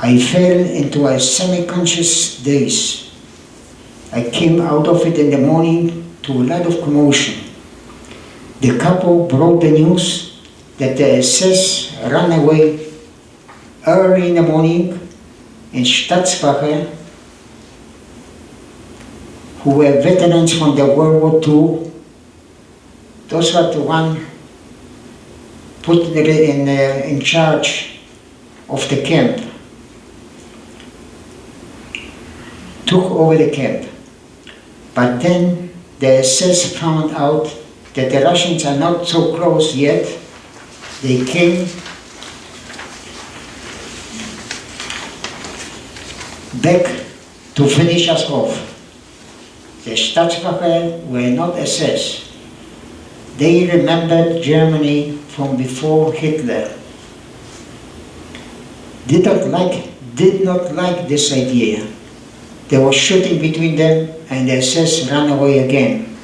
I fell into a semi-conscious daze. I came out of it in the morning to a lot of commotion. The couple brought the news that the SS ran away early in the morning in Staatswache, who were veterans from the World War II. Those were the one put in charge of the camp, took over the camp. But then the SS found out that the Russians are not so close yet. They came back to finish us off. The Staatswache were not SS. They remembered Germany from before Hitler. Did not like this idea. There was shooting between them and the SS ran away again.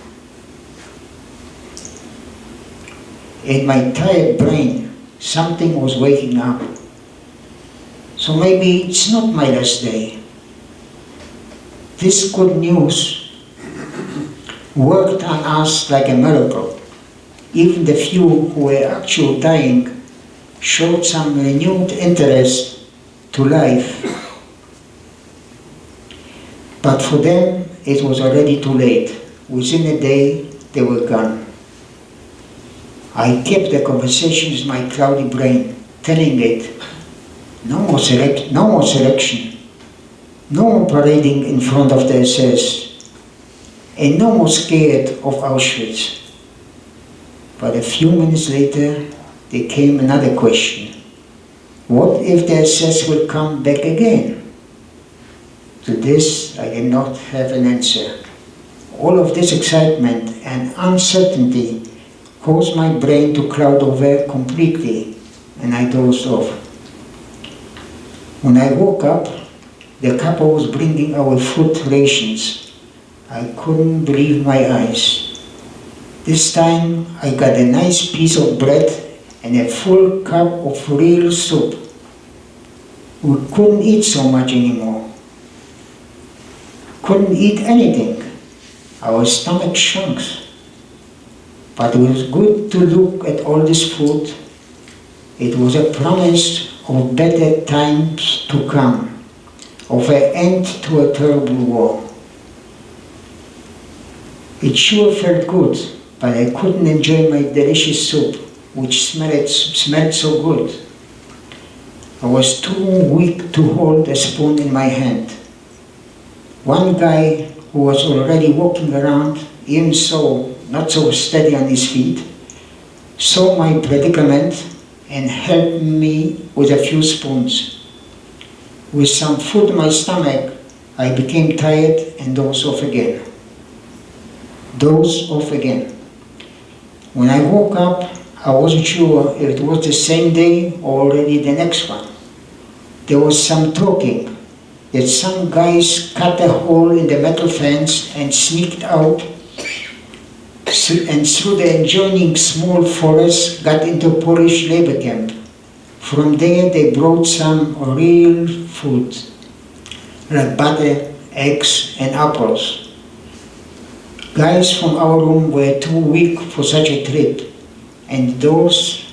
In my tired brain, something was waking up. So maybe it's not my last day. This good news worked on us like a miracle. Even the few who were actually dying showed some renewed interest to life. But for them, it was already too late. Within a day, they were gone. I kept the conversation with my cloudy brain, telling it, no more selection, no more parading in front of the SS, and no more scared of Auschwitz. But a few minutes later, there came another question. What if the SS will come back again? To this, I did not have an answer. All of this excitement and uncertainty caused my brain to cloud over completely, and I dozed off. When I woke up, the couple was bringing our food rations. I couldn't believe my eyes. This time, I got a nice piece of bread and a full cup of real soup. We couldn't eat so much anymore. Couldn't eat anything. Our stomach shrunk. But it was good to look at all this food. It was a promise of better times to come, of an end to a terrible war. It sure felt good, but I couldn't enjoy my delicious soup, which smelled so good. I was too weak to hold a spoon in my hand. One guy who was already walking around, even so not so steady on his feet, saw my predicament and helped me with a few spoons. With some food in my stomach, I became tired and dozed off again. When I woke up, I wasn't sure if it was the same day or already the next one. There was some talking that some guys cut a hole in the metal fence and sneaked out, and through the adjoining small forest got into Polish labor camp. From there they brought some real food, like butter, eggs, and apples. Guys from our room were too weak for such a trip, and the doors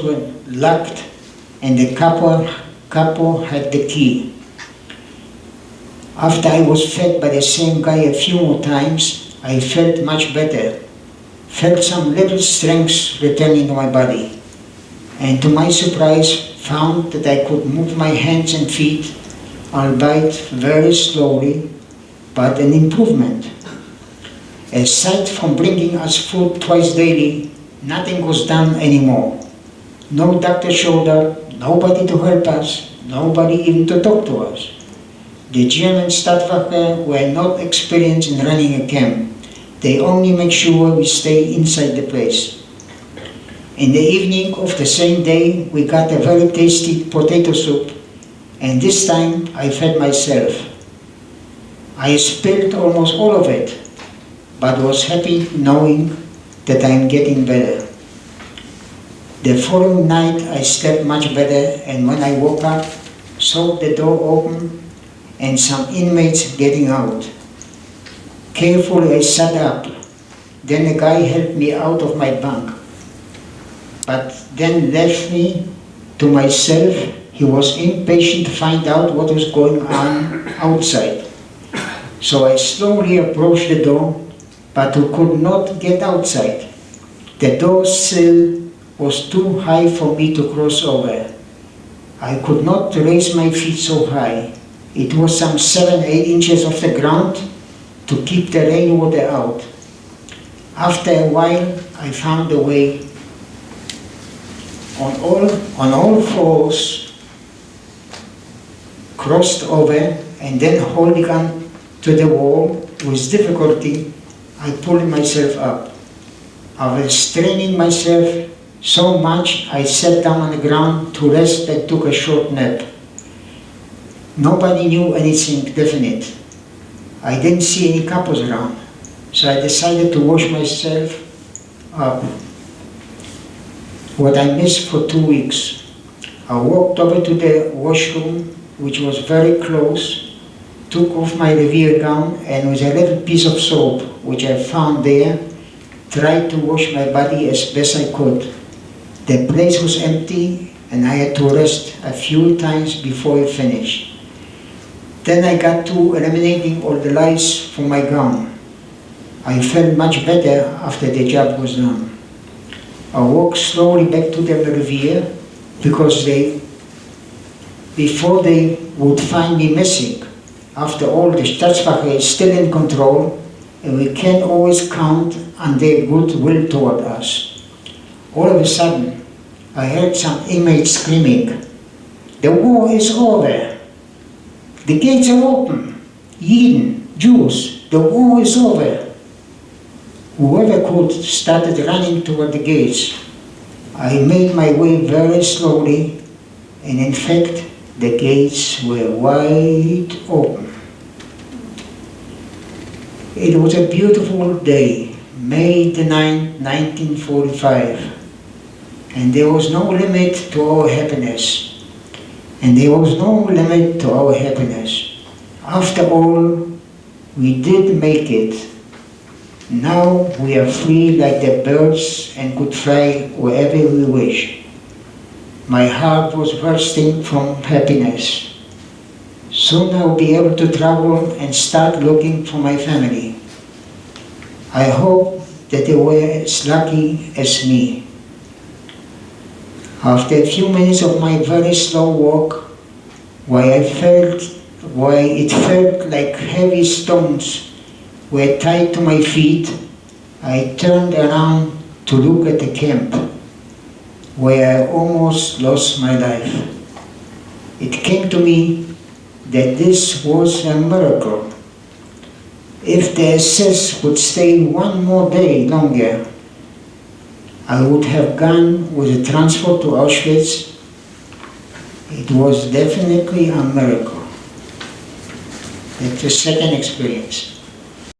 were locked, and the couple had the key. After I was fed by the same guy a few more times, I felt much better, felt some little strength returning to my body, and to my surprise found that I could move my hands and feet, albeit very slowly, but an improvement. Aside from bringing us food twice daily, nothing was done anymore. No doctor showed up, nobody to help us, nobody even to talk to us. The German Stadtwache were not experienced in running a camp. They only make sure we stay inside the place. In the evening of the same day, we got a very tasty potato soup, and this time I fed myself. I spilled almost all of it, but was happy knowing that I am getting better. The following night I slept much better, and when I woke up, saw the door open and some inmates getting out. Carefully I sat up. Then a guy helped me out of my bunk, but then left me to myself. He was impatient to find out what was going on outside. So I slowly approached the door, but could not get outside. The door sill was too high for me to cross over. I could not raise my feet so high. It was some 7-8 inches off the ground to keep the rainwater out. After a while, I found a way. On all fours, crossed over, and then holding on to the wall with difficulty, I pulled myself up. I was straining myself so much I sat down on the ground to rest and took a short nap. Nobody knew anything definite. I didn't see any couples around, so I decided to wash myself up. What I missed for 2 weeks. I walked over to the washroom, which was very close, took off my Revere gown, and with a little piece of soap, which I found there, tried to wash my body as best I could. The place was empty, and I had to rest a few times before I finished. Then I got to eliminating all the lice from my gown. I felt much better after the job was done. I walked slowly back to the Revere because before they would find me missing. After all, the Staatswache is still in control, and we can't always count on their goodwill toward us. All of a sudden, I heard some inmates screaming, "The war is over! The gates are open! Yidden, Jews, the war is over!" Whoever could started running toward the gates. I made my way very slowly, and in fact, the gates were wide open. It was a beautiful day, May the 9th, 1945, and there was no limit to our happiness. And there was no limit to our happiness. After all, we did make it. Now we are free like the birds and could fly wherever we wish. My heart was bursting from happiness. Soon I will be able to travel and start looking for my family. I hope that they were as lucky as me. After a few minutes of my very slow walk, why it felt like heavy stones were tied to my feet, I turned around to look at the camp, where I almost lost my life. It came to me that this was a miracle. If the SS would stay one more day longer, I would have gone with a transport to Auschwitz. It was definitely a miracle. It's the second experience.